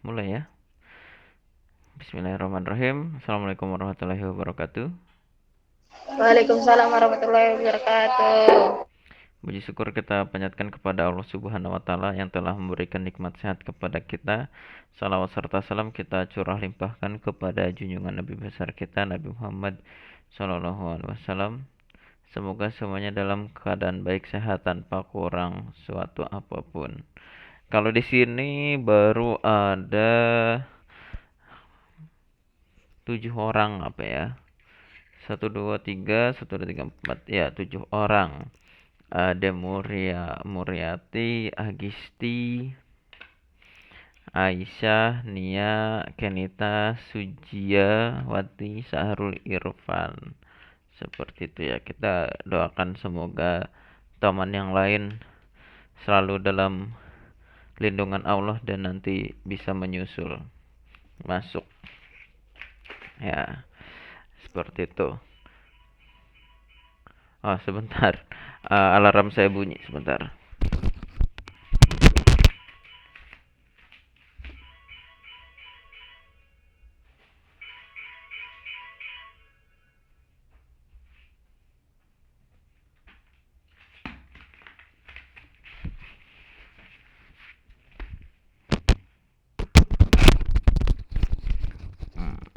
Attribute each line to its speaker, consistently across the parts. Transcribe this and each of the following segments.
Speaker 1: mulai ya. Bismillahirrahmanirrahim. Assalamualaikum warahmatullahi wabarakatuh.
Speaker 2: Waalaikumsalam warahmatullahi wabarakatuh.
Speaker 1: Puji syukur kita panjatkan kepada Allah Subhanahu wa taala yang telah memberikan nikmat sehat kepada kita. Salawat serta salam kita curah limpahkan kepada junjungan Nabi besar kita Nabi Muhammad sallallahu alaihi wasallam. Semoga semuanya dalam keadaan baik sehat tanpa kurang suatu apapun. Kalau di sini baru ada 7 orang apa ya? 1 2 3 ya 7 orang. Ada Muriati, Agisti, Aisyah, Nia, Kenita, Sujia, Wati, Sahrul Irfan. Seperti itu ya. Kita doakan semoga teman yang lain selalu dalam lindungan Allah dan nanti bisa menyusul masuk. Ya, seperti itu. Oh, sebentar. Alarm saya bunyi sebentar.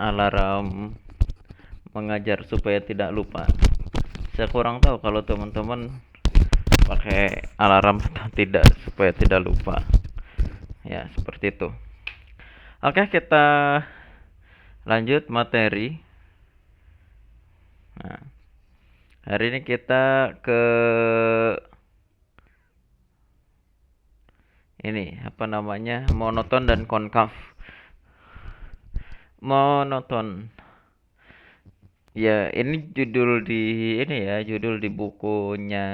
Speaker 1: Alarm mengajar supaya tidak lupa. Saya kurang tahu kalau teman-teman pakai alarm atau tidak supaya tidak lupa. Ya, seperti itu. Oke, kita lanjut materi. Nah, hari ini kita ke ini apa namanya? Monoton dan konkav. Monoton. Ya, ini judul di bukunya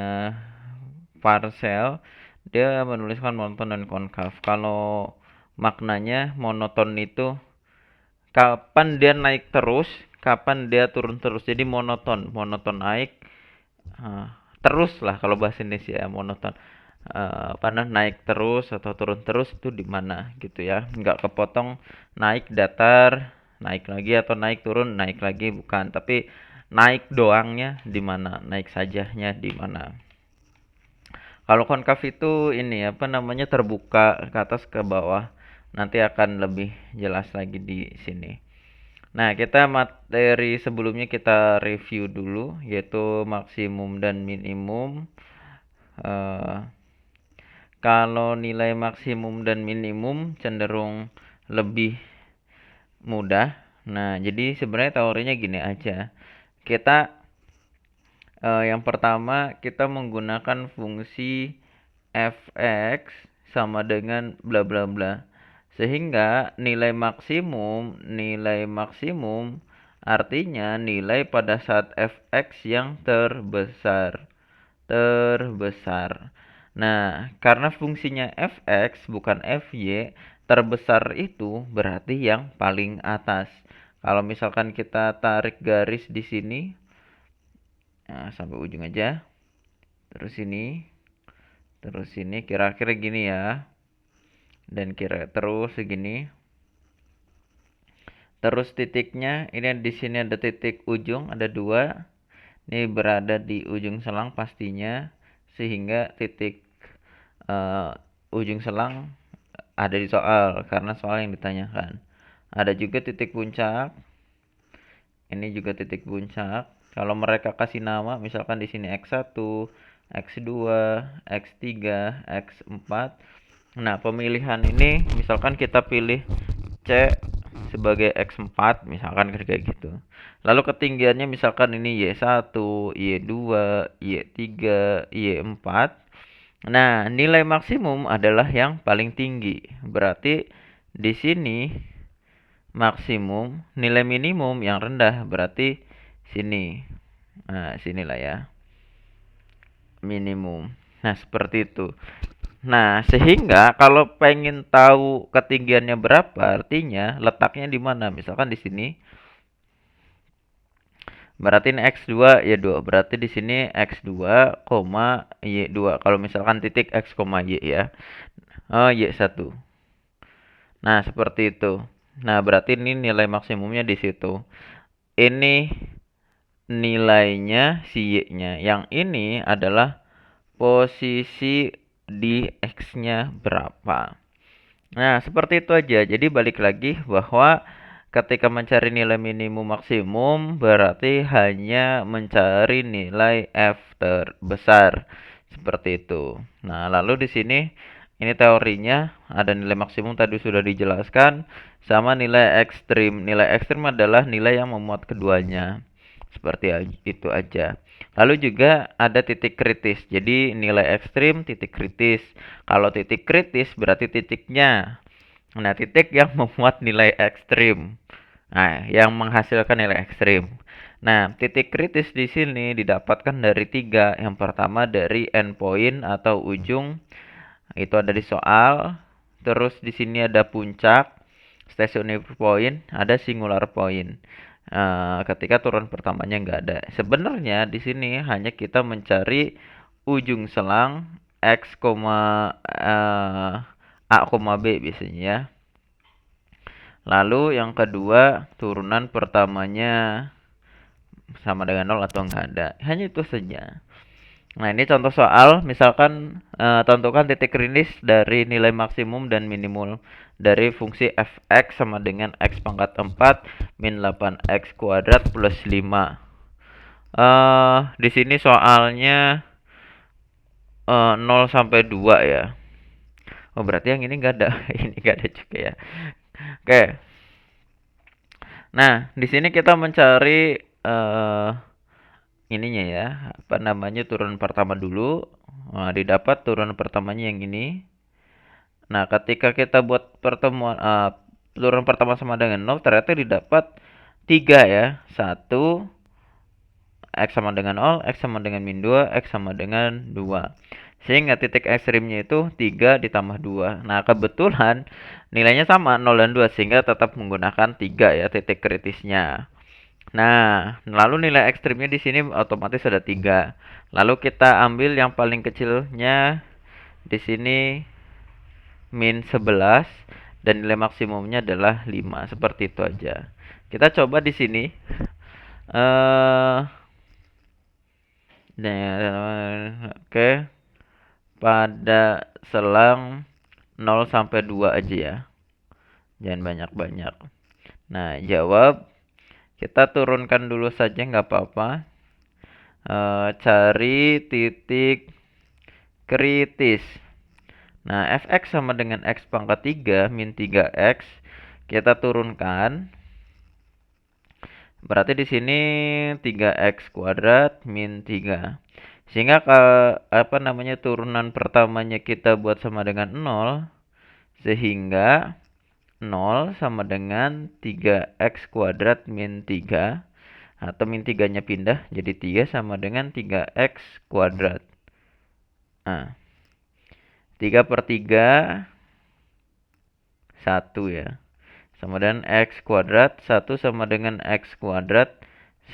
Speaker 1: Parcel. Dia menuliskan monoton dan konkav. Kalau maknanya monoton itu kapan dia naik terus, kapan dia turun terus. Jadi monoton naik terus lah kalau bahasa Indonesia ya, monoton. Naik terus atau turun terus itu di mana gitu ya. Nggak kepotong naik datar, naik lagi atau naik turun, naik lagi bukan, tapi naik doangnya di mana, naik sajahnya di mana. Kalau konkav itu ini apa namanya terbuka ke atas ke bawah. Nanti akan lebih jelas lagi di sini. Nah, kita materi sebelumnya kita review dulu yaitu maksimum dan minimum. Eh, Kalau nilai maksimum dan minimum cenderung lebih mudah. Nah, jadi sebenarnya teorinya gini aja. Kita yang pertama kita menggunakan fungsi fx sama dengan bla bla bla. Sehingga nilai maksimum artinya nilai pada saat fx yang terbesar. Terbesar. Nah, karena fungsinya fx bukan fy, terbesar itu berarti yang paling atas. Kalau misalkan kita tarik garis di sini, nah, sampai ujung aja. Terus sini kira-kira gini ya. Dan kira terus segini. Terus titiknya, ini di sini ada titik ujung, ada 2. Ini berada di ujung selang pastinya, sehingga titik ujung selang ada di soal karena soal yang ditanyakan. Ada juga titik puncak. Ini juga titik puncak. Kalau mereka kasih nama, misalkan di sini X1, X2, X3, X4. Nah, pemilihan ini misalkan kita pilih C sebagai X4 misalkan kayak gitu. Lalu ketinggiannya misalkan ini Y1, Y2, Y3, Y4. Nah, nilai maksimum adalah yang paling tinggi. Berarti di sini maksimum, nilai minimum yang rendah berarti sini. Nah, sinilah ya. Minimum. Nah, seperti itu. Nah, sehingga kalau pengen tahu ketinggiannya berapa, artinya letaknya di mana? Misalkan di sini. Berarti ini X2 Y2. Berarti di sini X2, Y2. Kalau misalkan titik X, Y ya. Oh, Y1. Nah, seperti itu. Nah, berarti ini nilai maksimumnya di situ. Ini nilainya si Y-nya. Yang ini adalah posisi di X-nya berapa. Nah, seperti itu aja. Jadi balik lagi bahwa ketika mencari nilai minimum maksimum berarti hanya mencari nilai F terbesar. Seperti itu. Nah, lalu di sini ini teorinya ada nilai maksimum tadi sudah dijelaskan sama nilai ekstrim. Nilai ekstrim adalah nilai yang memuat keduanya. Seperti itu aja. Lalu juga ada titik kritis. Jadi nilai ekstrim, titik kritis. Kalau titik kritis berarti titiknya. Nah, titik yang memuat nilai ekstrim. Nah, yang menghasilkan nilai ekstrim. Nah, titik kritis di sini didapatkan dari tiga. Yang pertama dari endpoint atau ujung. Itu ada di soal. Terus di sini ada puncak, stationary point, ada singular point. Ketika turun pertamanya nggak ada. Sebenarnya di sini hanya kita mencari ujung selang x, a, B biasanya ya. Lalu yang kedua turunan pertamanya sama dengan 0 atau nggak ada. Hanya itu saja. Nah, ini contoh soal, misalkan tentukan titik kritis dari nilai maksimum dan minimum dari fungsi f(x) sama dengan x pangkat 4 min 8x kuadrat plus 5. Di sini soalnya 0 sampai 2 ya. Oh, berarti yang ini nggak ada. Ini nggak ada juga ya. Oke. Nah, di sini kita mencari ininya ya, apa namanya, turunan pertama dulu. Nah, didapat turunan pertamanya yang ini. Nah, ketika kita buat pertemuan turunan pertama sama dengan 0, ternyata didapat 3 ya. 1 X sama dengan 0, X sama dengan min 2, X sama dengan 2. Sehingga titik ekstrimnya itu 3 ditambah 2. Nah, kebetulan nilainya sama 0 dan 2 sehingga tetap menggunakan 3 ya titik kritisnya. Nah, lalu nilai ekstrimnya di sini otomatis ada 3. Lalu kita ambil yang paling kecilnya di sini min 11 dan nilai maksimumnya adalah 5. Seperti itu aja. Kita coba di sini. Oke. Pada selang 0 sampai 2 aja ya. Jangan banyak-banyak. Nah, jawab. Kita turunkan dulu saja nggak apa-apa. Cari titik kritis. Nah, fx sama dengan x pangkat 3 min 3x. Kita turunkan. Berarti di sini 3x kuadrat min 3. Sehingga turunan pertamanya kita buat sama dengan 0. Sehingga 0 sama dengan 3x kuadrat min 3. Atau min 3-nya pindah jadi 3 sama dengan 3x kuadrat. Nah, 3 per 3 1 ya. Sama dengan x kuadrat. 1 sama dengan x kuadrat.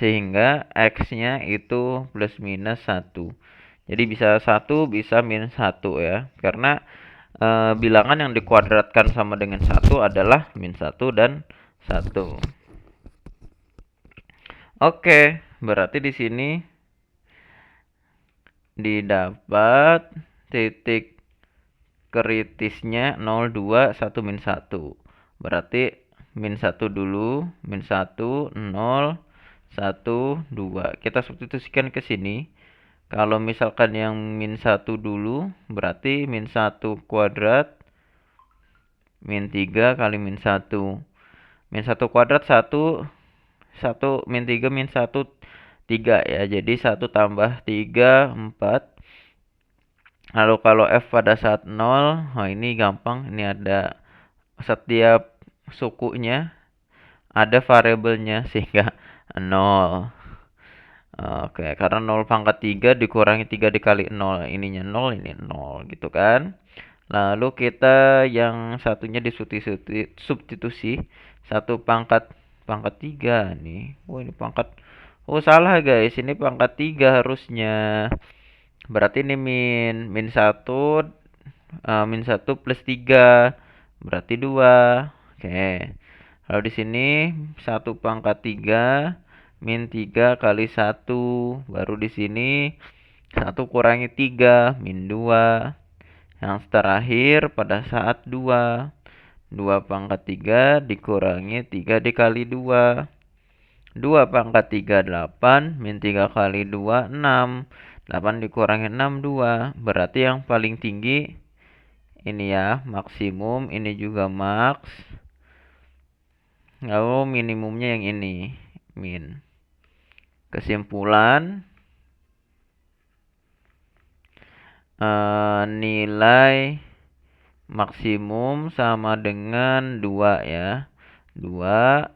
Speaker 1: Sehingga x-nya itu plus minus 1. Jadi bisa 1, bisa minus 1 ya. Karena bilangan yang dikuadratkan sama dengan 1 adalah min 1 dan 1. Oke, berarti di sini didapat titik kritisnya 0, 2, 1, min 1. Berarti min 1 dulu, min 1, 0, 1, 2. Kita substitusikan ke sini. Kalau misalkan yang min 1 dulu, berarti min 1 kuadrat, min 3 kali min 1. Min 1 kuadrat 1, 1 min 3 min 1, 3 ya. Jadi 1 tambah 3, 4. Lalu kalau F pada saat 0, nah ini gampang. Ini ada setiap sukunya ada variabelnya sehingga 0. Oke, karena 0 pangkat 3 dikurangi 3 dikali 0. Ininya 0, ini 0 gitu kan. Lalu kita yang satunya disubstitusi 1 pangkat 3 nih. Oh, ini pangkat. Oh, salah guys. Ini pangkat 3 harusnya. Berarti ini min 1 min 1 plus 3. berarti 2. Oke. Lalu di sini 1 pangkat 3 min 3 kali 1. Baru di sini 1 kurangi 3 min 2. Yang terakhir pada saat 2. 2 pangkat 3 dikurangi 3 dikali 2. 2 pangkat 3 8 min 3 kali 2 6. 8 dikurangi 6 2. Berarti yang paling tinggi ini ya, maksimum, ini juga max. Lalu minimumnya yang ini, min. Kesimpulan, nilai maksimum sama dengan 2 ya. 2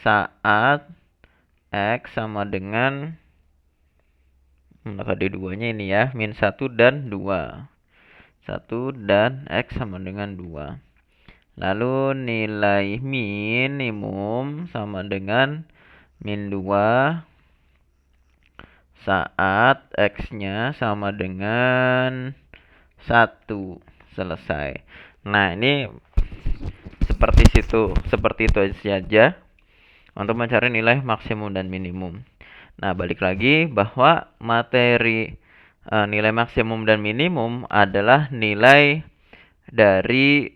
Speaker 1: saat X sama dengan, tadi 2-nya ini ya, min 1 dan 2. 1 dan X sama dengan 2. Lalu nilai minimum sama dengan min 2 saat X-nya sama dengan 1. Selesai. Nah, ini seperti itu saja untuk mencari nilai maksimum dan minimum. Nah, balik lagi bahwa materi nilai maksimum dan minimum adalah nilai dari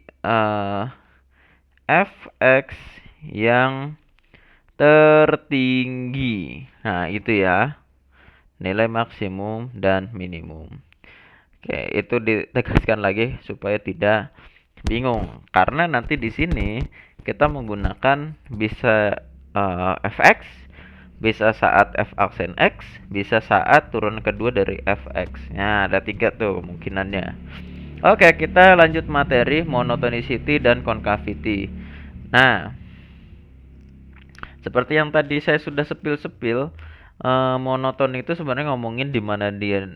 Speaker 1: fx yang tertinggi. Nah, itu ya, nilai maksimum dan minimum. Oke, itu ditegaskan lagi supaya tidak bingung. Karena nanti di sini kita menggunakan bisa fx, bisa saat f aksen x, bisa saat turun kedua dari fx. Nah, ada 3 tuh kemungkinannya. Oke, kita lanjut materi monotonicity dan concavity. Nah, seperti yang tadi saya sudah sepil-sepil, monoton itu sebenarnya ngomongin di mana dia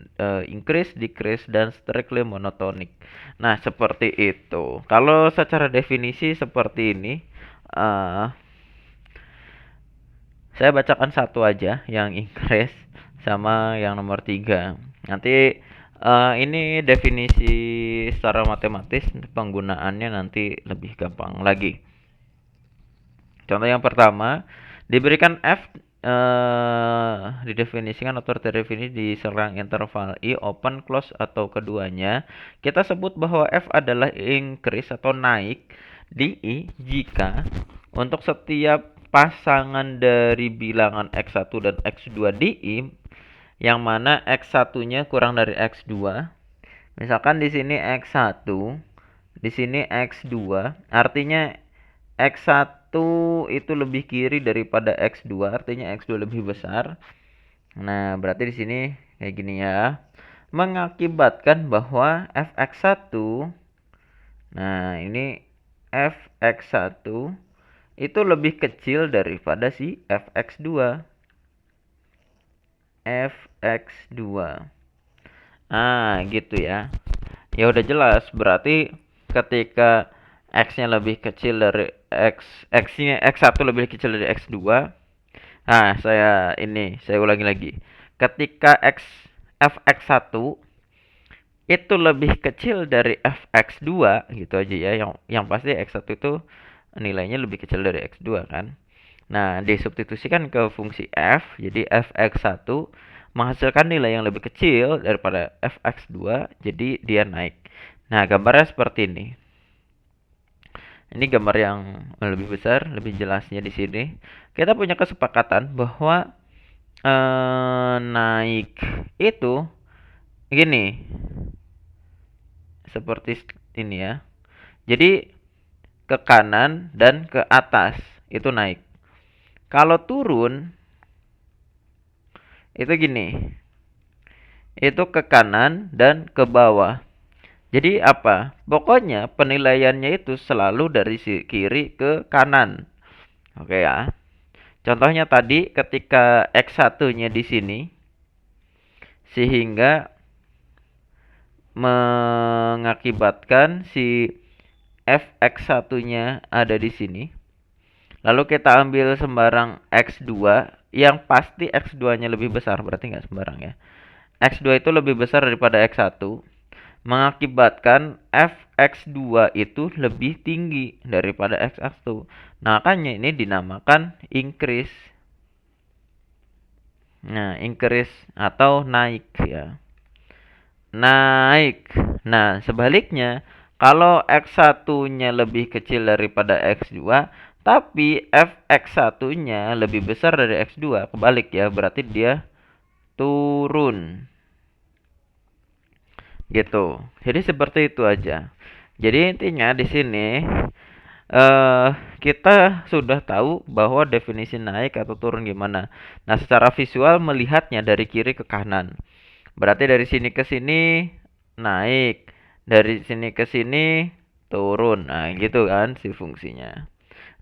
Speaker 1: increase, decrease, dan strictly monotonic. Nah, seperti itu. Kalau secara definisi seperti ini, saya bacakan satu aja yang increase sama yang nomor 3. Nanti ini definisi secara matematis, penggunaannya nanti lebih gampang lagi. Contoh yang pertama, diberikan f didefinisikan atau terdefinisi di serang interval i open close atau keduanya. Kita sebut bahwa f adalah increase atau naik di i jika untuk setiap pasangan dari bilangan x1 dan x2 di i yang mana x1-nya kurang dari x2. Misalkan di sini x1, di sini x2, artinya x1 itu lebih kiri daripada x2, artinya x2 lebih besar. Nah, berarti di sini kayak gini ya. Mengakibatkan bahwa fx1, nah ini fx1 itu lebih kecil daripada si fx2. fx2. Ah, gitu ya. Ya udah jelas, berarti ketika x-nya lebih kecil dari x-nya x1 lebih kecil dari x2. Nah, saya ulangi lagi. Ketika fx1 itu lebih kecil dari fx2 gitu aja ya. Yang pasti x1 itu nilainya lebih kecil dari x2 kan. Nah, disubstitusikan ke fungsi f, jadi fx1 menghasilkan nilai yang lebih kecil daripada fx2, jadi dia naik. Nah, gambarnya seperti ini. Ini gambar yang lebih besar, lebih jelasnya di sini. Kita punya kesepakatan bahwa naik itu gini. Seperti ini ya. Jadi ke kanan dan ke atas itu naik. Kalau turun itu gini. Itu ke kanan dan ke bawah. Jadi apa? Pokoknya penilaiannya itu selalu dari kiri ke kanan. Oke ya. Contohnya tadi ketika X1-nya di sini sehingga mengakibatkan si fx1-nya ada di sini. Lalu kita ambil sembarang x2 yang pasti x2-nya lebih besar, berarti nggak sembarang ya. X2 itu lebih besar daripada X1. mengakibatkan fx2 itu lebih tinggi daripada x1. Nah, makanya ini dinamakan increase. Nah, increase atau naik ya. Naik. Nah, sebaliknya kalau x1-nya lebih kecil daripada x2, tapi fx1-nya lebih besar dari x2, kebalik ya, berarti dia turun. Gitu. Jadi seperti itu aja. Jadi intinya di sini eh kita sudah tahu bahwa definisi naik atau turun gimana. Nah, secara visual melihatnya dari kiri ke kanan. Berarti dari sini ke sini naik, dari sini ke sini turun. Nah, gitu kan si fungsinya.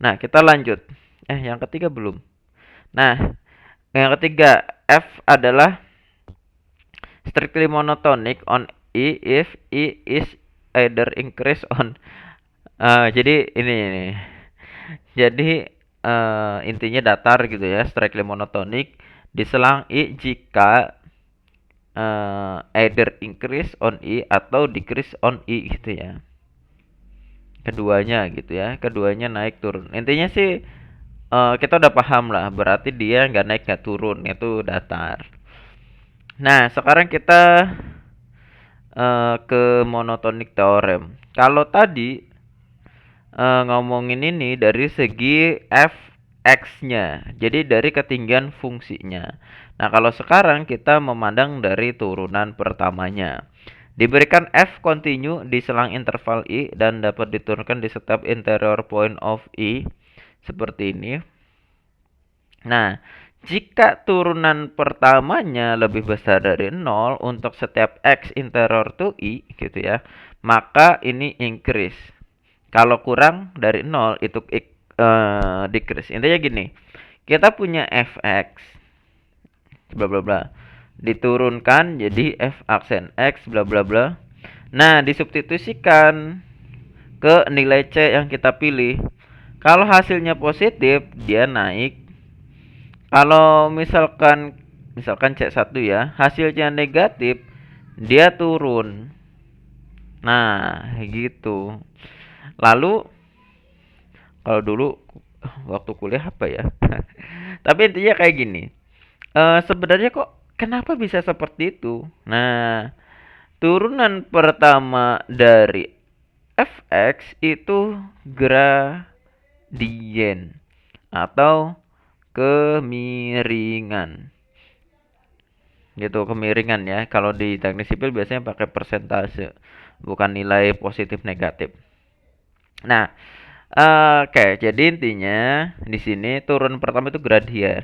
Speaker 1: Nah, kita lanjut. Yang ketiga belum. Nah, yang ketiga, F adalah strictly monotonic on E if E is either increase on. Jadi ini. Jadi intinya datar gitu ya, strictly monotonic diselang I jika either increase on I atau decrease on I gitu ya. Keduanya gitu ya, keduanya naik turun. Intinya sih kita udah paham lah, berarti dia nggak naik nggak turun, itu datar. Nah, sekarang kita ke monotonic theorem. Kalau tadi ngomongin ini dari segi fx-nya, jadi dari ketinggian fungsinya. Nah, kalau sekarang kita memandang dari turunan pertamanya. Diberikan f continue di selang interval i dan dapat diturunkan di setiap interior point of i seperti ini. Nah, jika turunan pertamanya lebih besar dari 0 untuk setiap x interior to i gitu ya, maka ini increase. Kalau kurang dari 0 itu decrease. Intinya gini, kita punya fx bla bla bla diturunkan jadi f aksen x bla bla bla. Nah, disubstitusikan ke nilai c yang kita pilih. Kalau hasilnya positif, dia naik. Kalau misalkan C1 ya, hasilnya negatif, dia turun. Nah, gitu. Lalu kalau dulu waktu kuliah apa ya? Tapi intinya kayak gini. Sebenarnya kok kenapa bisa seperti itu? Nah, turunan pertama dari fx itu gradien atau kemiringan. Gitu, kemiringan ya. Kalau di teknik sipil biasanya pakai persentase, bukan nilai positif negatif. Nah, oke, jadi intinya di sini turun pertama itu gradien.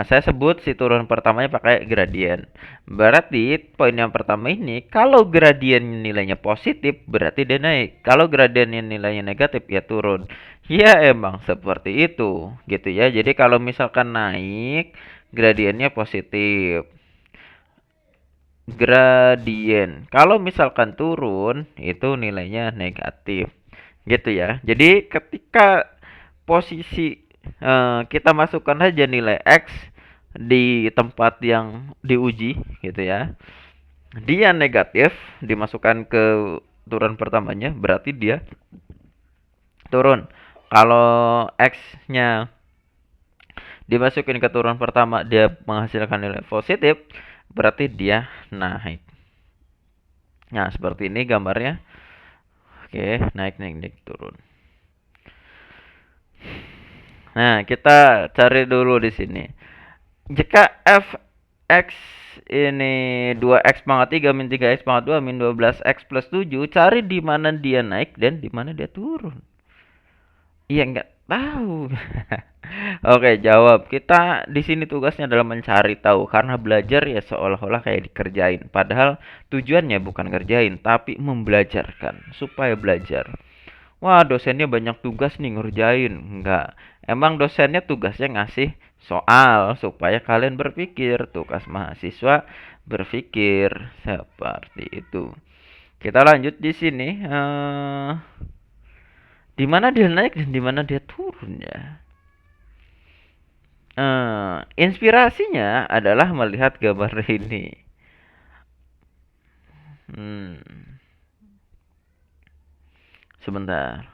Speaker 1: Saya sebut si turun pertamanya pakai gradien. Berarti poin yang pertama ini, kalau gradien nilainya positif, berarti dia naik. Kalau gradien nilainya negatif, ya turun. Ya emang seperti itu, gitu ya. Jadi kalau misalkan naik, gradiennya positif. Gradien. Kalau misalkan turun, itu nilainya negatif. Gitu ya. Jadi ketika posisi kita masukkan aja nilai x di tempat yang diuji gitu ya. Dia negatif, dimasukkan ke turun pertamanya, berarti dia turun. Kalau x-nya dimasukin ke turun pertama dia menghasilkan nilai positif, berarti dia naik. Nah, seperti ini gambarnya. Oke, naik naik naik turun. Nah, kita cari dulu di sini. Jika fx ini 2x pangkat 3 min 3x pangkat 2 min 12x plus 7, cari di mana dia naik dan di mana dia turun. Iya, nggak tahu. Oke, jawab. Kita di sini tugasnya adalah mencari tahu, karena belajar ya seolah-olah kayak dikerjain. Padahal tujuannya bukan ngerjain, tapi membelajarkan supaya belajar. Wah, dosennya banyak tugas nih ngerjain. Enggak. Emang dosennya tugasnya ngasih soal supaya kalian berpikir. Tugas mahasiswa berpikir seperti itu. Kita lanjut di sini. Di mana dia naik dan di mana dia turun ya? Inspirasinya adalah melihat gambar ini. Hmm, sebentar.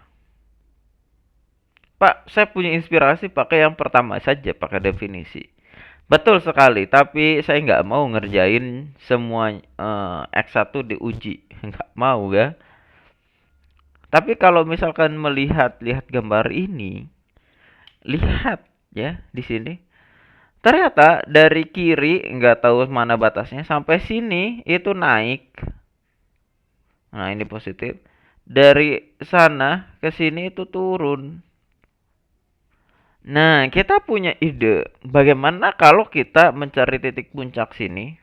Speaker 1: Pak, saya punya inspirasi pakai yang pertama saja, pakai definisi. Betul sekali, tapi saya nggak mau ngerjain semua X1 diuji. Nggak mau ya. Tapi kalau misalkan melihat gambar ini, lihat ya di sini. Ternyata dari kiri nggak tahu mana batasnya sampai sini itu naik. Nah, ini positif. Dari sana ke sini itu turun. Nah, kita punya ide. Bagaimana kalau kita mencari titik puncak sini?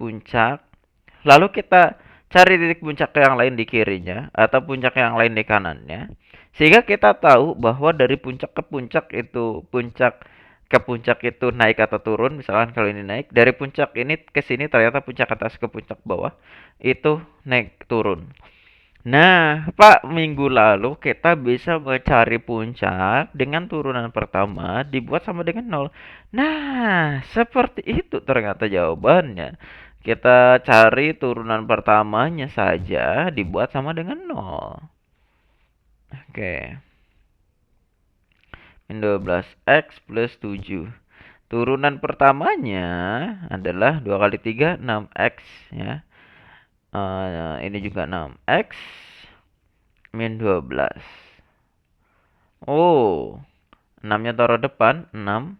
Speaker 1: Puncak. Lalu kita cari titik puncak yang lain di kirinya atau puncak yang lain di kanannya. Sehingga kita tahu bahwa dari puncak ke puncak itu puncak itu naik atau turun. Misalkan kalau ini naik, dari puncak ini ke sini ternyata puncak atas ke puncak bawah itu naik turun. Nah, Pak, minggu lalu kita bisa mencari puncak dengan turunan pertama dibuat sama dengan nol. Nah, seperti itu ternyata jawabannya. Kita cari turunan pertamanya saja dibuat sama dengan nol. Oke. Min 12x plus 7. Turunan pertamanya adalah 2 kali 3, 6x ya. Ini juga 6x min 12. Oh, 6-nya taruh depan, 6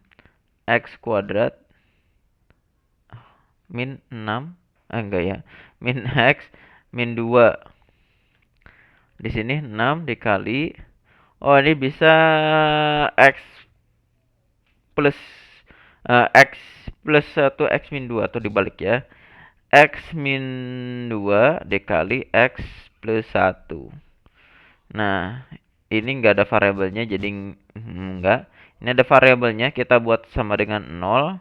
Speaker 1: x kuadrat min 6. Enggak ya. Min x min 2. Di sini 6 dikali. Oh, ini bisa x plus x plus 1 x min 2 atau dibalik ya. X min 2 dikali x plus 1. Nah, ini enggak ada variabelnya jadi enggak. Ini ada variabelnya, kita buat sama dengan 0.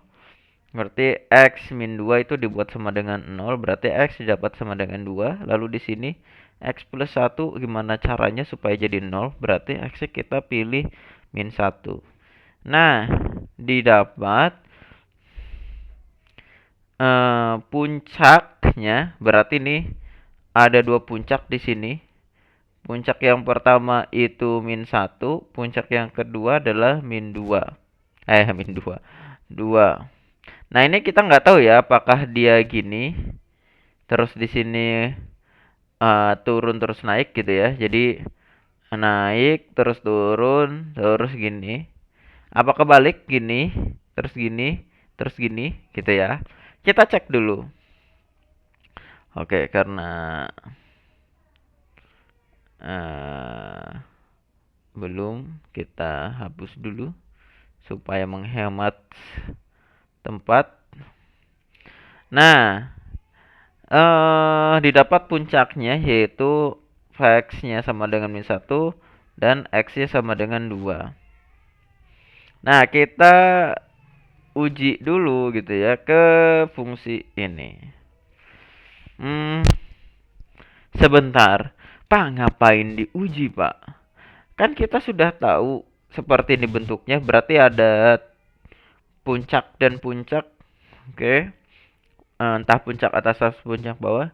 Speaker 1: Berarti x min 2 itu dibuat sama dengan 0. Berarti x didapat sama dengan 2. Lalu di sini x plus 1 gimana caranya supaya jadi 0? Berarti x kita pilih min 1. Nah, didapat puncaknya. Berarti nih ada dua puncak di sini. Puncak yang pertama itu min 1. Puncak yang kedua adalah min 2. Min 2. 2. Nah, ini kita nggak tahu ya apakah dia gini terus di sini turun terus naik gitu ya. Jadi naik terus turun terus gini. Apa kebalik gini, terus gini gitu ya. Kita cek dulu. Oke, karena belum, kita hapus dulu supaya menghemat tempat. Nah, didapat puncaknya yaitu x-nya sama dengan min 1 dan x-nya sama dengan 2. Nah, kita uji dulu gitu ya ke fungsi ini. Sebentar. Pak, ngapain diuji, Pak? Kan kita sudah tahu seperti ini bentuknya, berarti ada puncak dan puncak. Oke. Entah puncak atas atau puncak bawah.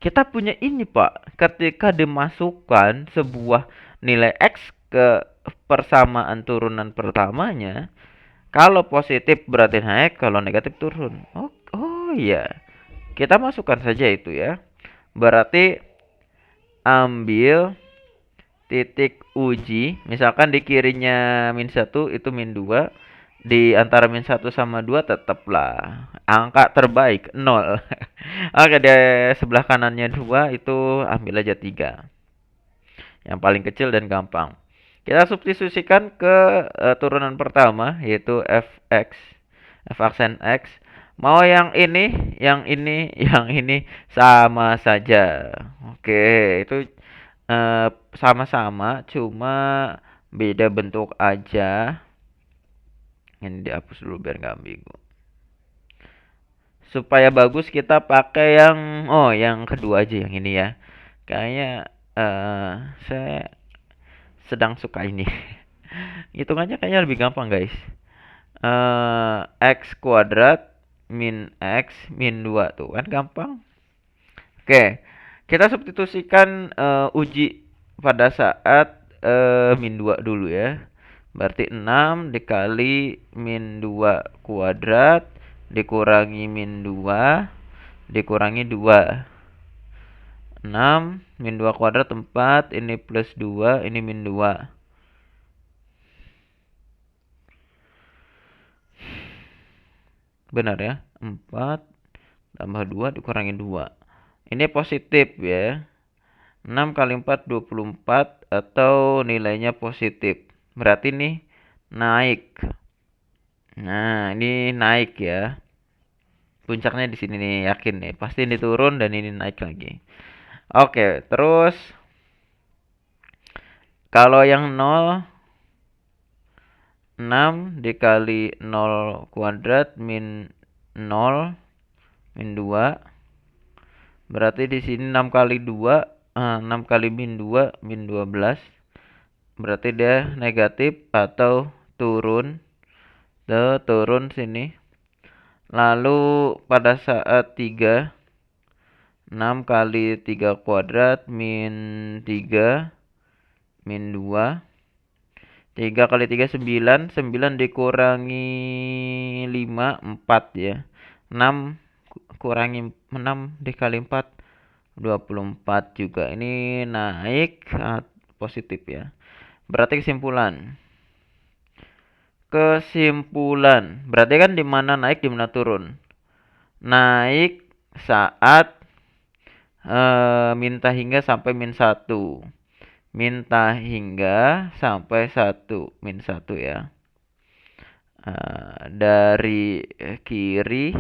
Speaker 1: Kita punya ini, Pak. Ketika dimasukkan sebuah nilai X ke persamaan turunan pertamanya, kalau positif berarti naik, kalau negatif turun. Oh iya. Kita masukkan saja itu ya. Berarti ambil titik uji, misalkan di kirinya min 1 itu min 2, di antara min 1 sama 2 tetaplah angka terbaik 0. Oke, di sebelah kanannya 2 itu ambil aja 3. Yang paling kecil dan gampang. Kita substitusikan ke turunan pertama yaitu fx, f aksen x. Mau yang ini, yang ini, yang ini sama saja. Oke, itu sama-sama, cuma beda bentuk aja. Ini dihapus dulu biar nggak ambigu. Supaya bagus kita pakai yang kedua aja yang ini ya. Kayaknya saya sedang suka ini. Hitungannya kayaknya lebih gampang guys. X kuadrat min X min 2 tuh kan gampang. Oke, kita substitusikan uji pada saat min 2 dulu ya. Berarti 6 dikali min 2 kuadrat dikurangi min 2 dikurangi 2. 6 min 2 kuadrat 4, ini plus 2, ini min 2. Benar ya? 4 tambah 2 dikurangi 2. Ini positif ya. 6 kali 4 24 atau nilainya positif. Berarti nih naik. Nah, ini naik ya. Puncaknya di sini nih, yakin nih. Pasti ini turun dan ini naik lagi. Oke, terus kalau yang 0, 6 dikali 0 kuadrat min 0 min 2. Berarti di sini 6 kali 2, 6 kali min 2 min 12. Berarti dia negatif atau turun. Turun sini. Lalu pada saat 3, 6 kali 3 kuadrat min 3 min 2. 3 kali 3 9, 9 dikurangi 5 4 ya. 6 kurangi 6 dikali 4 24 juga. Ini naik positif ya. Berarti kesimpulan. Berarti kan di mana naik, di mana turun. Naik saat minta hingga sampai min 1. Minta hingga sampai 1, min 1 ya. Dari kiri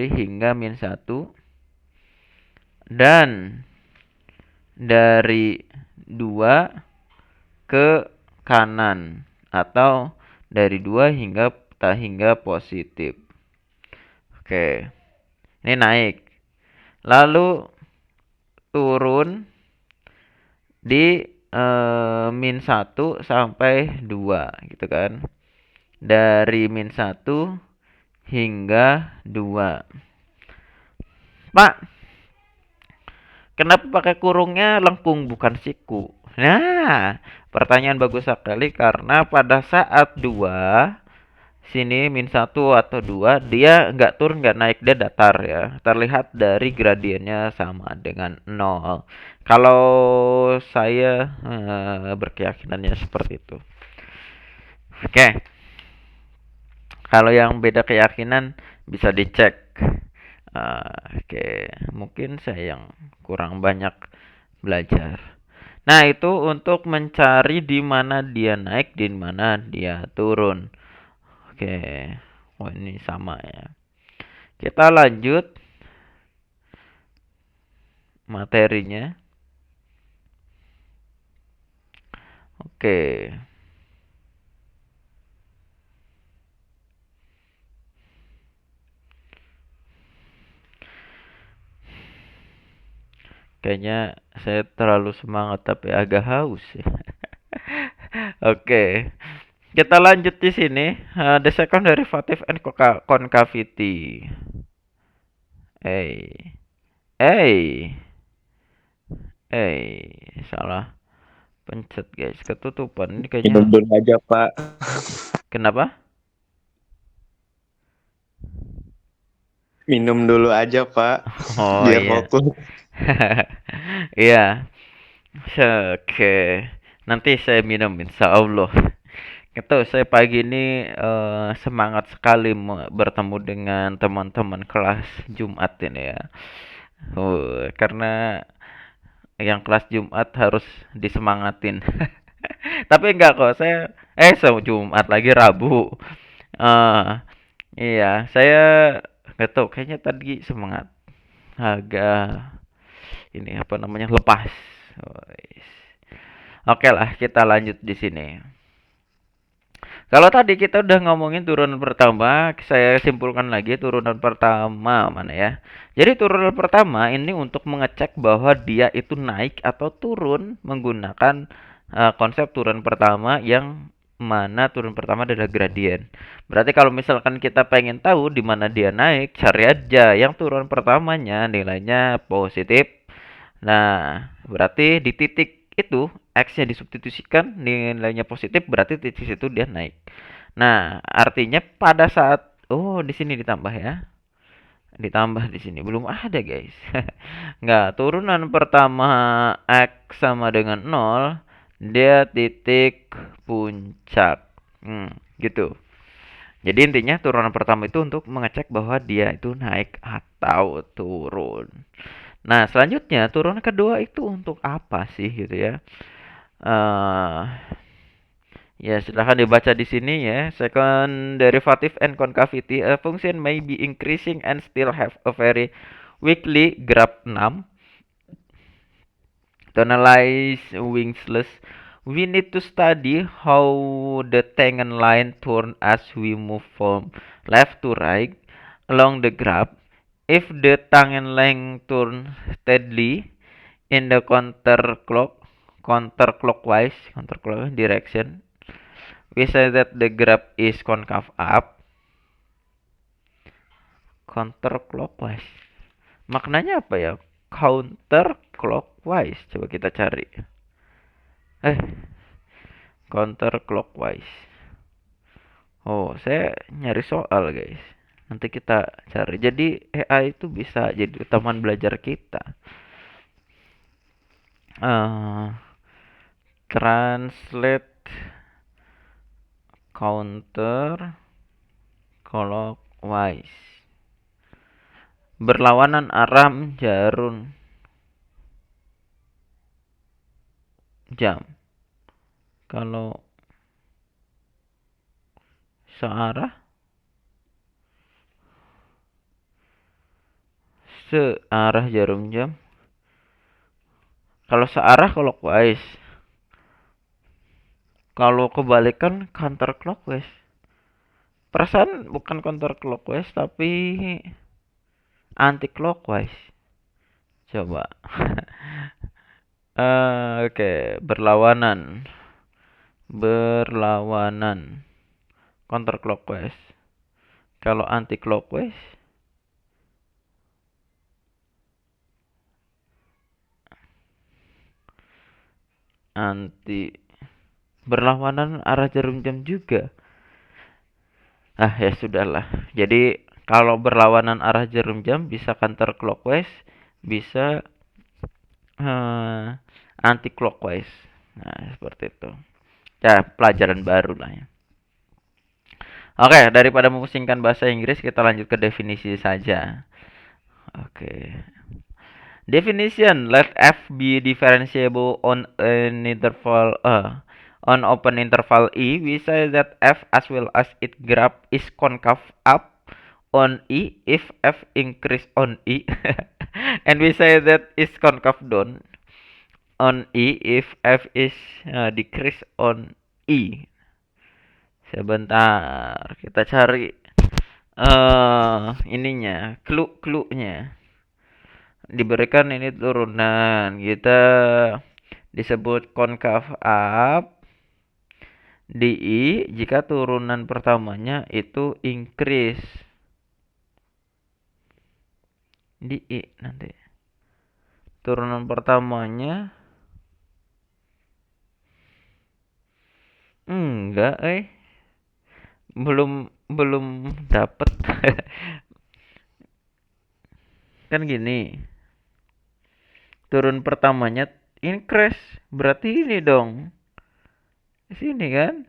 Speaker 1: hingga min 1. Dan dari 2 ke kanan atau dari 2 hingga positif. Oke. Ini naik. Lalu turun di min 1 sampai 2 gitu kan. Dari min 1 hingga 2. Pak, kenapa pakai kurungnya lengkung bukan siku? Nah, pertanyaan bagus sekali karena pada saat 2 sini min 1 atau 2 dia nggak turun nggak naik, dia datar ya. Terlihat dari gradiennya sama dengan 0. Kalau saya berkeyakinannya seperti itu. Oke. Kalau yang beda keyakinan bisa dicek. Oke, mungkin saya yang kurang banyak belajar. Nah, itu untuk mencari di mana dia naik, di mana dia turun. Oke. Oh, ini sama ya. Kita lanjut materinya. Oke. Kayaknya saya terlalu semangat tapi agak haus ya. Oke. Kita lanjut di sini. The second derivative and concavity. Salah pencet guys, ketutupan ini kayaknya.
Speaker 3: Minum dulu aja Pak.
Speaker 1: Kenapa?
Speaker 3: Minum dulu aja Pak.
Speaker 1: Oh
Speaker 3: Biar
Speaker 1: iya.
Speaker 3: fokus.
Speaker 1: Iya. Oke. Nanti saya minum insya Allah. Itu saya pagi ini semangat sekali bertemu dengan teman-teman kelas Jumat ini ya. Karena yang kelas Jumat harus disemangatin. Tapi enggak kok, saya Jumat lagi Rabu. Iya, saya nggak tahu kayaknya tadi semangat agak ini apa namanya lepas. Oke lah, kita lanjut di sini. Kalau tadi kita udah ngomongin turunan pertama, saya simpulkan lagi turunan pertama mana ya. Jadi turunan pertama ini untuk mengecek bahwa dia itu naik atau turun menggunakan konsep turunan pertama yang mana turun pertama adalah gradien. Berarti kalau misalkan kita pengen tahu di mana dia naik, cari aja yang turun pertamanya nilainya positif. Nah, berarti di titik itu X-nya disubstitusikan nilainya positif, berarti titik situ dia naik. Nah, artinya pada saat di sini ditambah ya. Ditambah di sini belum ada, guys. Nggak, turunan pertama X sama dengan 0, dia titik puncak. Gitu. Jadi intinya turunan pertama itu untuk mengecek bahwa dia itu naik atau turun. Nah, selanjutnya turunan kedua itu untuk apa sih gitu ya? eh Ya, silahkan dibaca di sini ya. Second derivative and concavity, a function may be increasing and still have a very weakly graph 6. To analyze Wingsless, we need to study how the tangent line turn as we move from left to right along the graph. If the tangent line turns steadily in the counterclockwise direction, we say that the graph is concave up. Counterclockwise. Maknanya apa ya? Counterclockwise. Coba kita cari. Counterclockwise. Oh, saya nyari soal, guys. Nanti kita cari. Jadi AI itu bisa jadi teman belajar kita. Translate counterclockwise. Berlawanan arah jarum jam. Kalau searah jarum jam. Kalau searah clockwise. Kalau kebalikan counterclockwise. Perasaan bukan counterclockwise tapi anti-clockwise. Coba. Oke, berlawanan. Counterclockwise. Kalau anti-clockwise berlawanan arah jarum jam juga. Ya sudahlah. Jadi kalau berlawanan arah jarum jam bisa counterclockwise, bisa anti-clockwise. Nah, seperti itu. Ya, pelajaran baru lah ya. Oke, daripada memusingkan bahasa Inggris, kita lanjut ke definisi saja. Oke. Definition: let f be differentiable on an interval on open interval E. We say that f as well as its graph is concave up on E if f increase on E. And we say that is concave down on E if f is decrease on E. Sebentar, kita cari ininya, clue-nya. Diberikan ini turunan, kita disebut concave up di I jika turunan pertamanya itu increase di I nanti. Turunan pertamanya enggak, belum dapet. Kan gini, turun pertamanya increase, berarti ini dong, sini kan,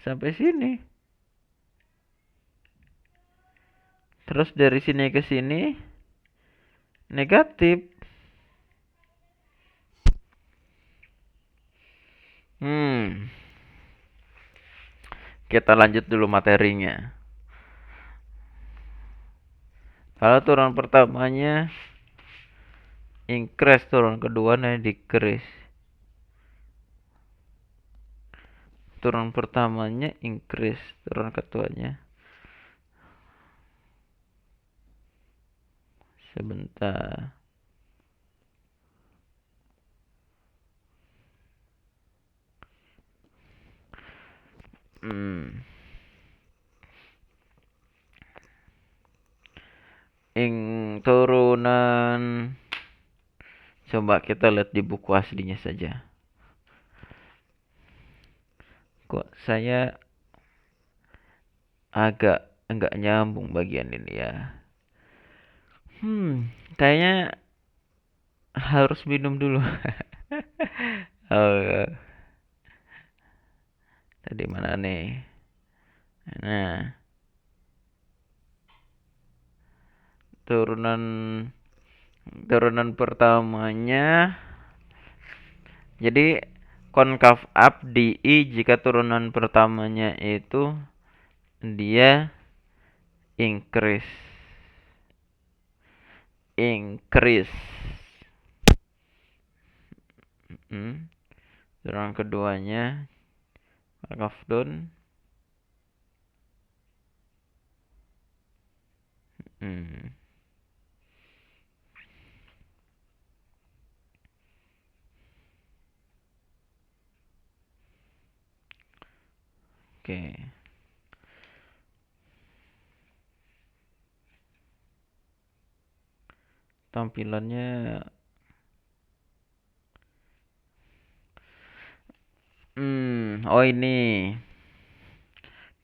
Speaker 1: sampai sini. Terus dari sini ke sini negatif. Kita lanjut dulu materinya. Kalau turun pertamanya increase, turun kedua decrease. Turun pertamanya increase, turun keduanya. Sebentar. Hmm. Ing turunan, coba kita lihat di buku aslinya saja. Kok saya agak enggak nyambung bagian ini ya. Kayaknya harus minum dulu. Oh, tadi mana nih? Nah, turunan turunan pertamanya. Jadi konkav up di I jika turunan pertamanya itu dia increase. Turunan keduanya konkav down. Oke. Tampilannya oh ini.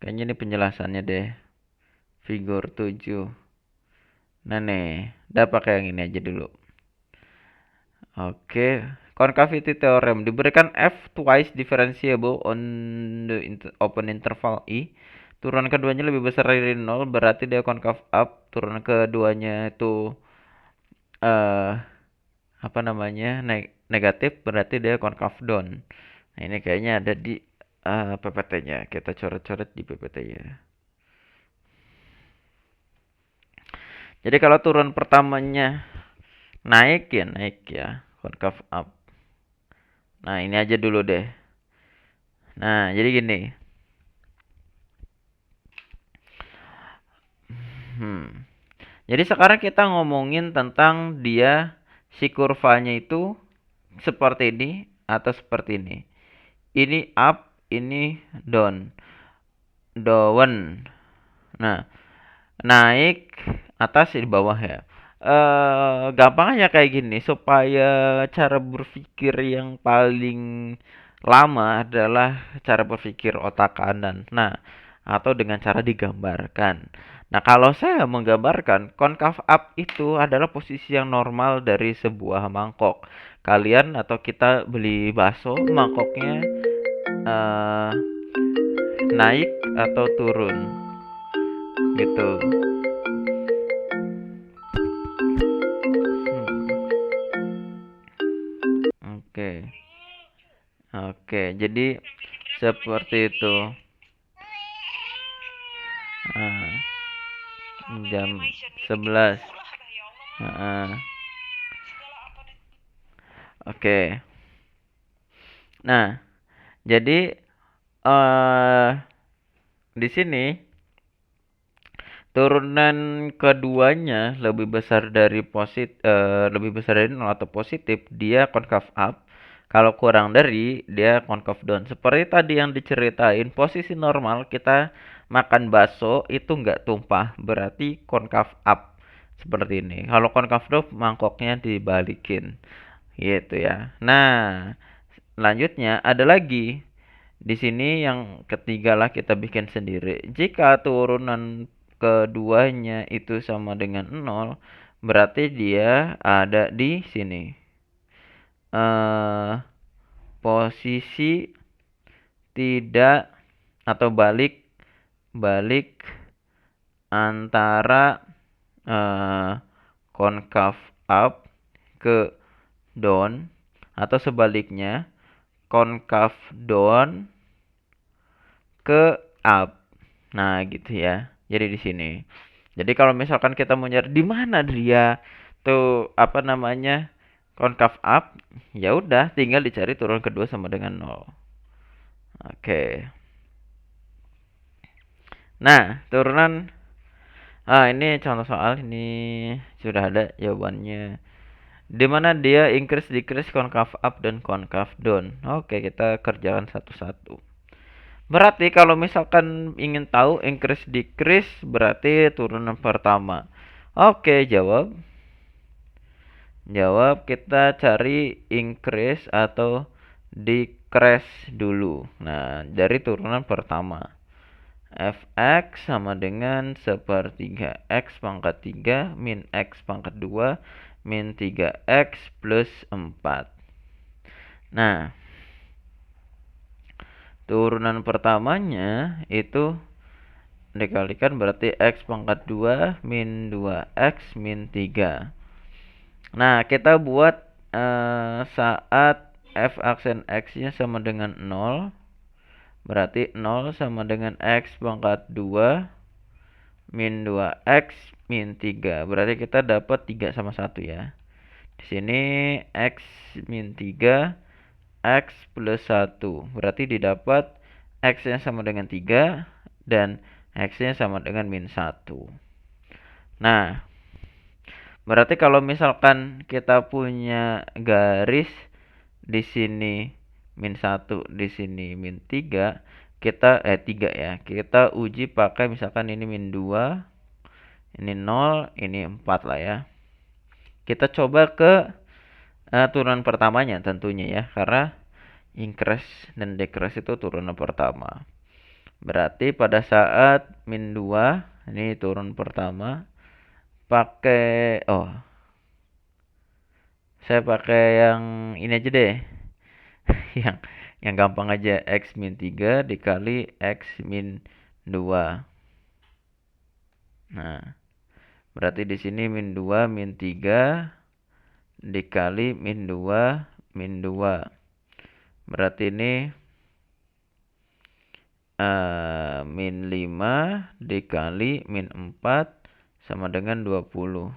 Speaker 1: Kayaknya ini penjelasannya deh. Figur 7. Nah nih, udah pakai yang ini aja dulu. Oke, concavity theorem diberikan f twice differentiable on the open interval I. Turunan keduanya lebih besar dari 0, berarti dia concav up. Turunan keduanya itu apa namanya? Negatif, berarti dia concav down. Nah, ini kayaknya ada di PPT-nya. Kita coret-coret di PPT-nya. Jadi kalau turun pertamanya naik ya, concav up. Nah, ini aja dulu deh. Nah, jadi gini. Jadi sekarang kita ngomongin tentang dia si kurvanya itu seperti ini atau seperti ini. Ini up, ini down. Down. Nah, naik atas di bawah ya. Gampang aja kayak gini supaya cara berpikir yang paling lama adalah cara berpikir otak kanan. Nah, atau dengan cara digambarkan. Nah, kalau saya menggambarkan, konkav up itu adalah posisi yang normal dari sebuah mangkok. Kalian atau kita beli bakso, mangkoknya naik atau turun. Gitu. Oke, jadi seperti itu. Jam 11. Oke. Nah, jadi di sini turunan keduanya lebih besar dari lebih besar dari 0 atau positif, dia concav up. Kalau kurang dari, dia concav down. Seperti tadi yang diceritain, posisi normal kita makan bakso itu nggak tumpah, berarti concav up. Seperti ini. Kalau concav down, mangkoknya dibalikin. Gitu ya. Nah, selanjutnya ada lagi. Di sini yang ketiga lah kita bikin sendiri. Jika turunan keduanya itu sama dengan 0, berarti dia ada di sini. Posisi tidak atau balik antara concav up ke down atau sebaliknya concav down ke up. Nah, gitu ya. Jadi di sini. Jadi kalau misalkan kita mau nyari di mana dia tuh apa namanya? Concav up, ya udah tinggal dicari turun kedua sama dengan 0. Oke. Nah, turunan ini contoh soal, ini sudah ada jawabannya. Di mana dia increase decrease concav up dan concav down. Oke, kita kerjakan satu-satu. Berarti kalau misalkan ingin tahu increase decrease berarti turunan pertama. Oke, jawab. Jawab, kita cari increase atau decrease dulu. Nah, dari turunan pertama. Fx sama dengan sepertiga X pangkat 3 min X pangkat 2 min 3X plus 4. Nah, turunan pertamanya itu dikalikan berarti X pangkat 2 min 2X min 3. Nah, kita buat saat f aksen X-nya sama dengan 0, berarti 0 sama dengan X pangkat 2 min 2X min 3. Berarti kita dapat 3 sama 1 ya. Di sini X min 3, X plus 1. Berarti didapat X-nya sama dengan 3 dan X-nya sama dengan min 1. Nah, berarti kalau misalkan kita punya garis di sini min 1, di sini min 3, kita 3 ya. Kita uji pakai misalkan ini min 2, ini 0, ini 4 lah ya. Kita coba ke turunan pertamanya tentunya ya, karena increase dan decrease itu turunan pertama. Berarti pada saat min 2, ini turun pertama, pakai saya pakai yang ini aja deh. yang yang gampang aja, X min 3 dikali X min 2. Nah, berarti di sini min 2 min 3 dikali min 2 min 2. Berarti ini min 5 dikali min 4 sama dengan 20.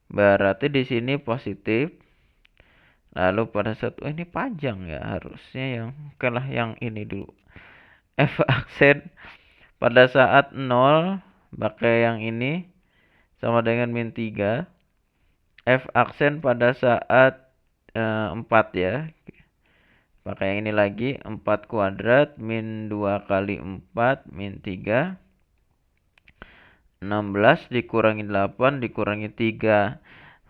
Speaker 1: Berarti di sini positif. Lalu pada saat ini panjang ya, harusnya yang kalah yang ini dulu. F aksen pada saat 0 pakai yang ini sama dengan min 3. F aksen pada saat 4 ya. Pakai yang ini lagi, 4 kuadrat min 2 kali 4 min 3. 16 dikurangi 8 dikurangi 3.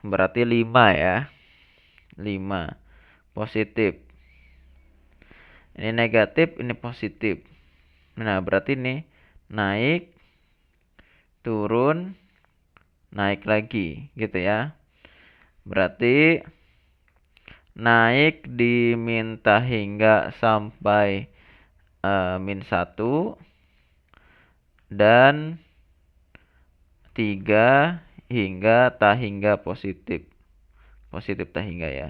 Speaker 1: Berarti 5 ya. 5. Positif. Ini negatif, ini positif. Nah, berarti ini naik, turun, naik lagi. Gitu ya. Berarti naik diminta hingga sampai min 1. Dan 3 hingga tak hingga positif. Positif tak hingga ya.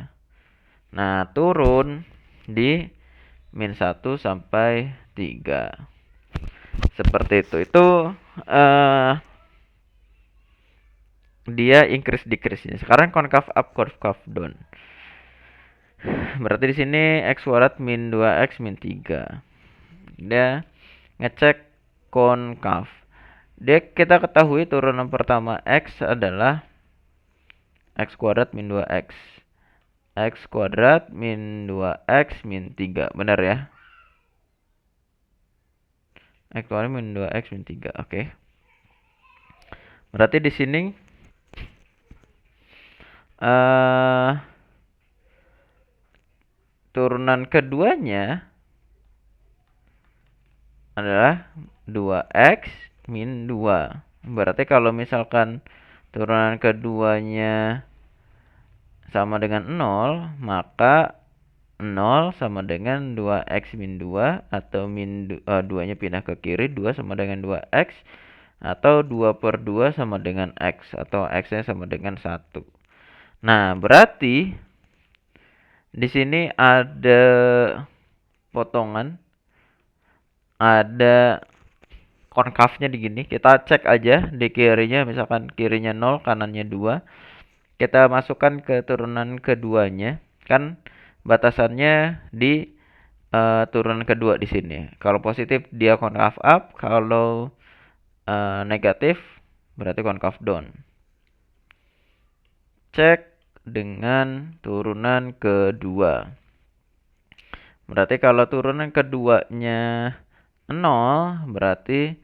Speaker 1: Nah, turun di min 1 sampai 3. Seperti itu. Itu dia increase decrease-nya. Sekarang concave up, concave down. Berarti di sini X kuadrat min 2X min 3. Dia ngecek concave. Dia kita ketahui turunan pertama X adalah X kuadrat min 2X. X kuadrat min 2X min 3. Benar ya? X kuadrat min 2X min 3. Oke. Berarti di sini turunan keduanya adalah 2X min 2. Berarti kalau misalkan turunan keduanya sama dengan 0, maka 0 sama dengan 2X min 2, atau min 2-nya pindah ke kiri, 2 sama dengan 2X, atau 2 per 2 sama dengan X, atau X-nya sama dengan 1. Nah, berarti di sini ada potongan, ada konkavnya di gini. Kita cek aja di kirinya, misalkan kirinya 0, kanannya 2. Kita masukkan ke turunan keduanya. Kan batasannya di turunan kedua di sini. Kalau positif dia concave up, kalau negatif berarti concave down. Cek dengan turunan kedua. Berarti kalau turunan keduanya 0, berarti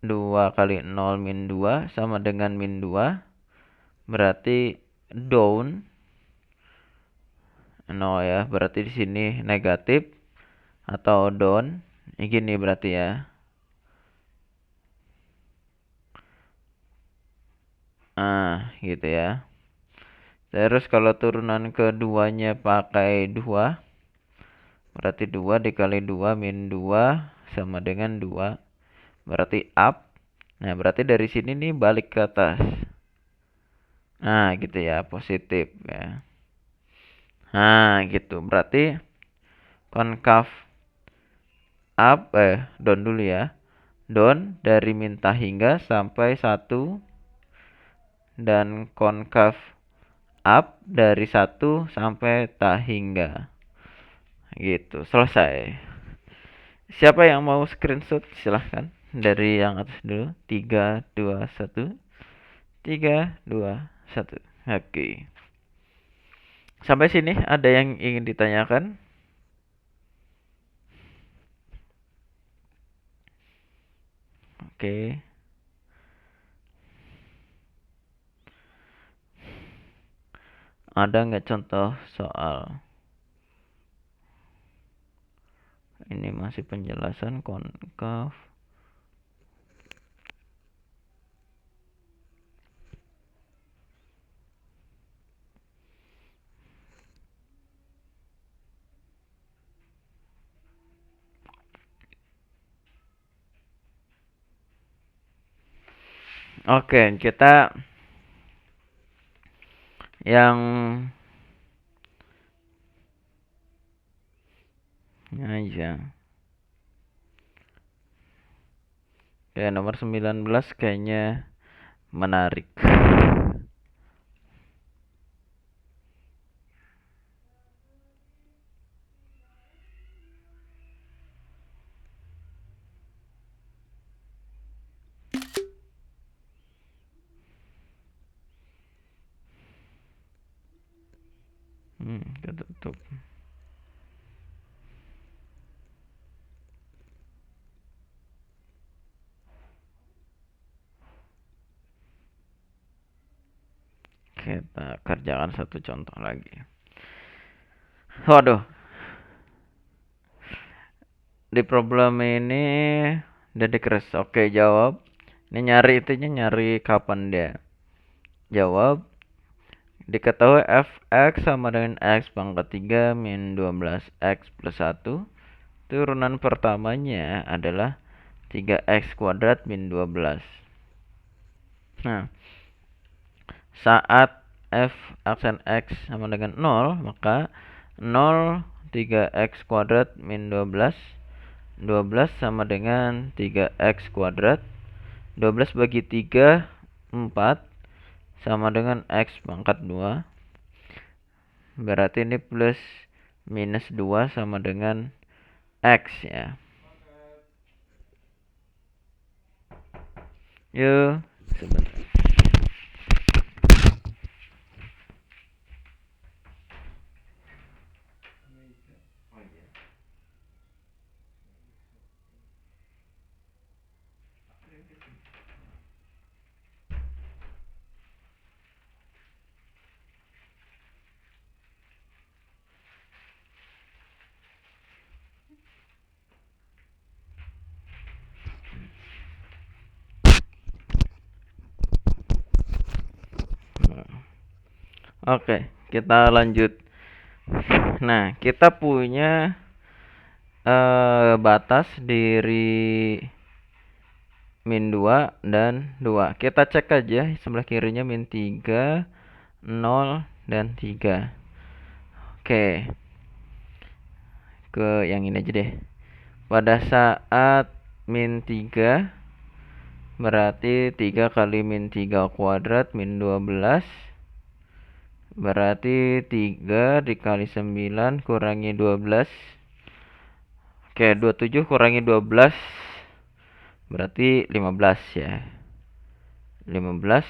Speaker 1: 2 kali 0 min 2 sama dengan min 2. Berarti down 0 ya. Berarti di sini negatif atau down. Ini gini berarti ya. Gitu ya. Terus kalau turunan keduanya pakai 2, berarti 2 dikali 2 min 2 sama dengan 2. Berarti up. Nah, berarti dari sini nih balik ke atas. Nah, gitu ya, positif ya. Nah, gitu. Berarti konkav up, down dulu ya. Down dari minta hingga sampai 1. Dan konkav up dari 1 sampai tak hingga. Gitu, selesai. Siapa yang mau screenshot silahkan. Dari yang atas dulu. 3, 2, 1. 3, 2, 1. Oke. Sampai sini ada yang ingin ditanyakan? Oke. Ada nggak contoh soal? Ini masih penjelasan konkav. Oke, kita yang aja. Oke, nomor 19 kayaknya menarik. Ketutup. Kita kerjakan satu contoh lagi. Waduh. Di problem ini Dedekres. Oke, jawab. Ini nyari kapan dia. Jawab. Diketahui fx sama dengan x pangkat 3 min 12x plus 1. Turunan pertamanya adalah 3x kuadrat min 12. Nah, saat f aksen x sama dengan 0, maka 0 3x kuadrat min 12. 12 sama dengan 3x kuadrat. 12 bagi 3, 4. Sama dengan x pangkat 2. Berarti ini plus minus 2 sama dengan x ya. Yuk, sebentar. Oke, kita lanjut. Nah, kita punya batas diri min 2 dan 2. Kita cek aja sebelah kirinya min 3, 0, dan 3. Oke. Ke yang ini aja deh. Pada saat min 3, berarti 3 kali min 3 kuadrat min 12. Berarti 3 dikali 9 kurangi 12. Oke, 27 kurangi 12. Berarti 15 ya. 15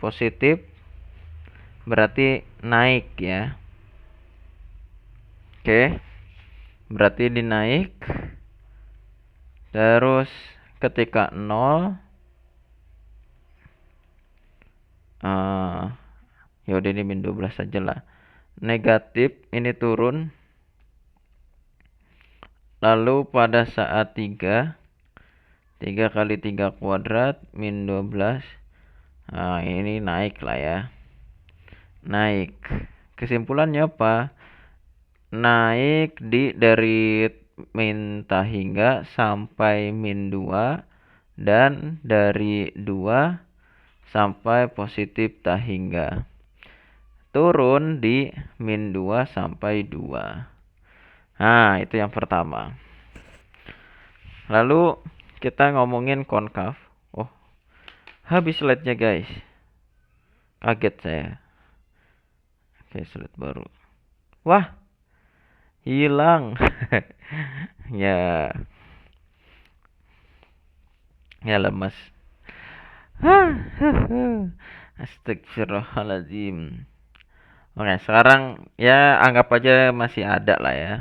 Speaker 1: positif. Berarti naik ya. Oke. berarti dinaik. Terus ketika 0, yaudah ini min 12 saja lah. Negatif, ini turun. Lalu pada saat 3 kali 3 kuadrat, min 12. Nah, ini naik lah ya. Naik. Kesimpulannya apa? Naik dari min tak hingga sampai min 2. Dan dari 2 sampai positif tak hingga. Turun di min 2 sampai 2. Nah, itu yang pertama. Lalu kita ngomongin konkav. Oh, habis slide-nya guys. Kaget saya. Oke, slide baru. Wah, hilang. Ya, ya lemas. Astagfirullahaladzim. Oke, sekarang ya anggap aja masih ada lah ya.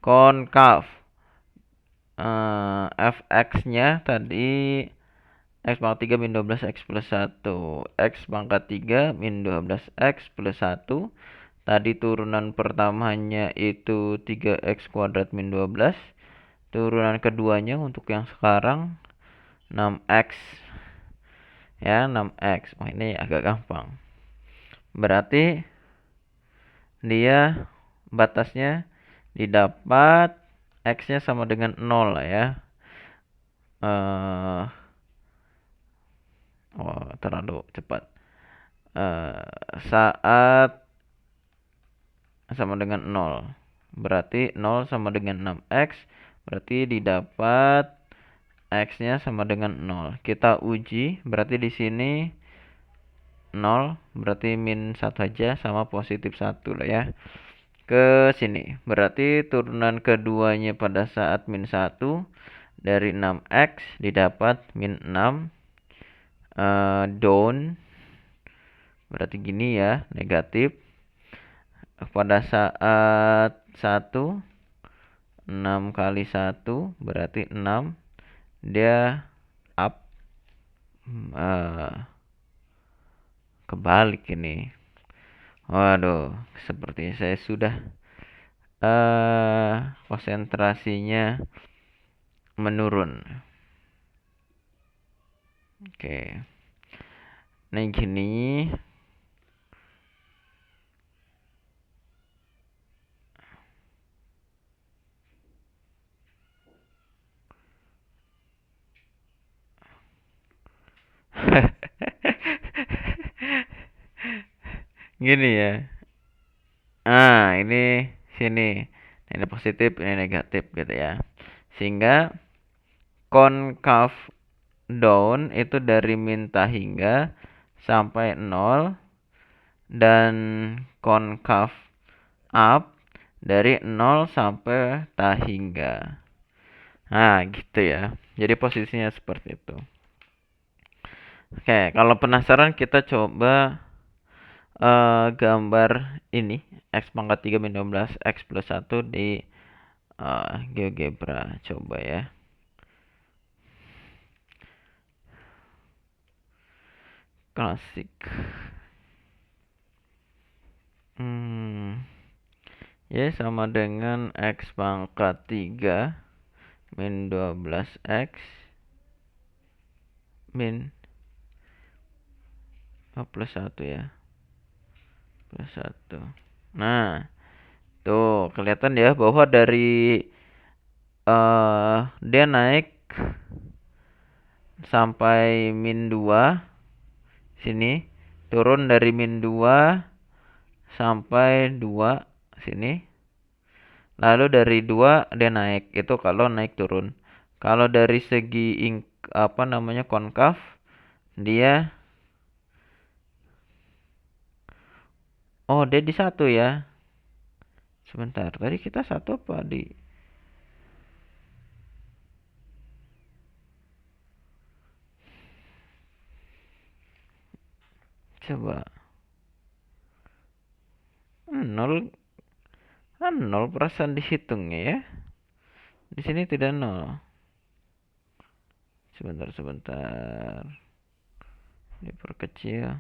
Speaker 1: Konkav. Fx-nya tadi X pangkat 3 min 12 X plus 1. X pangkat 3 min 12 X plus 1. Tadi turunan pertamanya itu 3X kuadrat min 12. Turunan keduanya untuk yang sekarang 6X. Ya, 6X. Oh, ini agak gampang. Berarti dia batasnya didapat X-nya sama dengan 0 lah ya. Terlalu cepat. Saat sama dengan 0. Berarti 0 sama dengan 6X. Berarti didapat X-nya sama dengan 0. Kita uji. Berarti di sini 0. Berarti min 1 aja sama positif 1 lah ya. Ke sini. Berarti turunan keduanya pada saat min 1 dari 6X didapat min 6. Down. Berarti gini ya, negatif. Pada saat 1, 6 kali 1 berarti 6. Dia up. Kebalik ini. Waduh, seperti saya sudah konsentrasinya menurun. Oke. Nah, gini. Gini ya. Ini sini. Ini positif, ini negatif gitu ya. Sehingga konkav down itu dari min tak hingga sampai 0 dan konkav up dari 0 sampai tak hingga. Nah, gitu ya. Jadi posisinya seperti itu. Oke, kalau penasaran kita coba gambar ini X pangkat 3 min 12 X plus 1 di GeoGebra. Coba ya. Klasik. Ya, sama dengan X pangkat 3 min 12X min plus 1 ya. Plus 1. Nah, tuh kelihatan ya bahwa dari dia naik sampai min 2 sini, turun dari min 2 sampai 2 sini. Lalu dari 2 dia naik. Itu kalau naik turun. Kalau dari segi konkav, dia dia di 1 ya. Sebentar, tadi kita 1 apa di coba 0 Kan 0 perasaan dihitungnya ya. Di sini tidak 0. Sebentar. Diperkecil.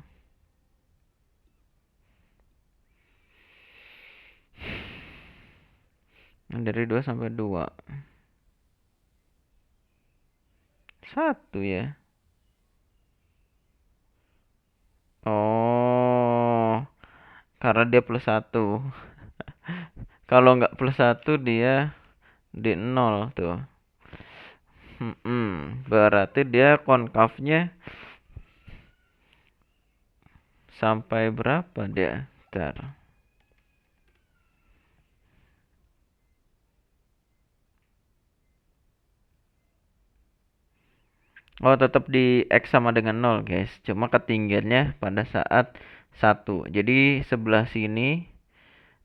Speaker 1: Dari 2 sampai 2. 1 ya. Oh, karena dia plus 1. Kalau nggak plus 1 dia di 0 tuh. Berarti dia konkavnya sampai berapa dia? Bentar. Oh, tetap di X sama dengan 0, guys. Cuma ketinggiannya pada saat 1. Jadi sebelah sini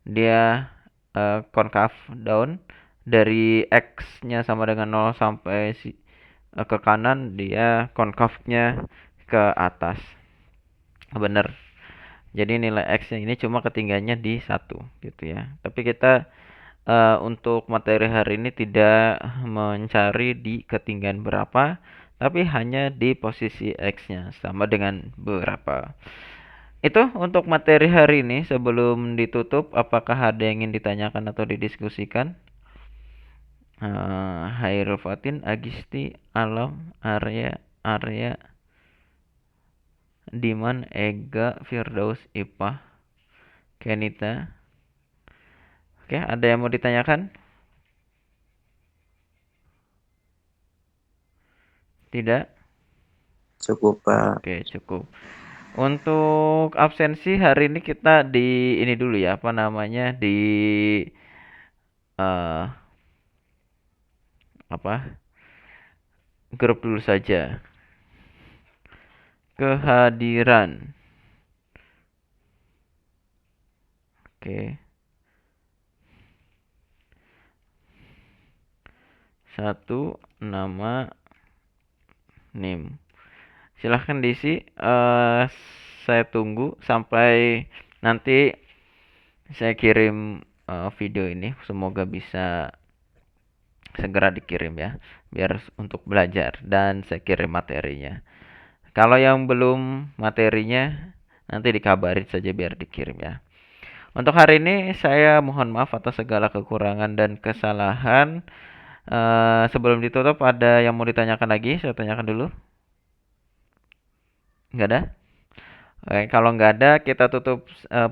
Speaker 1: dia konkav down. Dari X-nya sama dengan 0 sampai ke kanan, dia konkavnya ke atas. Bener. Jadi nilai X-nya ini cuma ketinggiannya di 1 gitu ya. Tapi kita untuk materi hari ini tidak mencari di ketinggian berapa, tapi hanya di posisi X-nya sama dengan berapa. Itu untuk materi hari ini. Sebelum ditutup, apakah ada yang ingin ditanyakan atau didiskusikan? Hairul Fatin, Agisti, Alam, Arya, Diman, Ega, Firdaus, Ipah, Kenita. Oke, ada yang mau ditanyakan? Tidak?
Speaker 3: Cukup, Pak.
Speaker 1: Oke, cukup. Untuk absensi hari ini kita di ini dulu ya, apa namanya? Di eh apa? Grup dulu saja. Kehadiran. Oke. 1 nama NIM. Silahkan diisi. Saya tunggu sampai nanti saya kirim video ini. Semoga bisa segera dikirim ya, biar untuk belajar, dan saya kirim materinya. Kalau yang belum materinya, nanti dikabarin saja biar dikirim ya. Untuk hari ini saya mohon maaf atas segala kekurangan dan kesalahan. Sebelum ditutup, ada yang mau ditanyakan lagi? Saya tanyakan dulu. Nggak ada? Oke, kalau nggak ada, kita tutup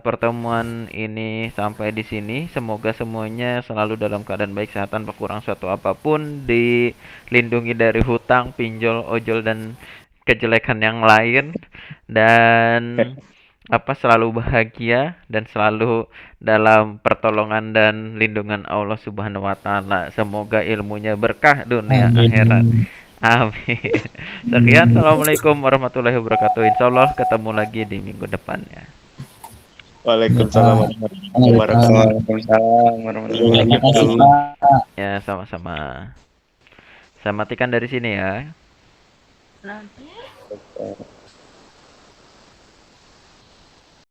Speaker 1: pertemuan ini sampai di sini. Semoga semuanya selalu dalam keadaan baik, sehat, tanpa kurang suatu apapun, dilindungi dari hutang, pinjol, ojol, dan kejelekan yang lain, dan selalu bahagia dan selalu dalam pertolongan dan lindungan Allah Subhanahu wa taala. Semoga ilmunya berkah dunia akhirat. Amin. Sekian, assalamualaikum warahmatullahi wabarakatuh. Insya Allah ketemu lagi di minggu depan ya.
Speaker 3: Waalaikumsalam warahmatullahi wabarakatuh.
Speaker 4: Waalaikumsalam warahmatullahi
Speaker 3: Terima kasih,
Speaker 4: wabarakatuh.
Speaker 1: Ya, sama-sama. Saya matikan dari sini ya.
Speaker 2: Nanti.
Speaker 3: Pak.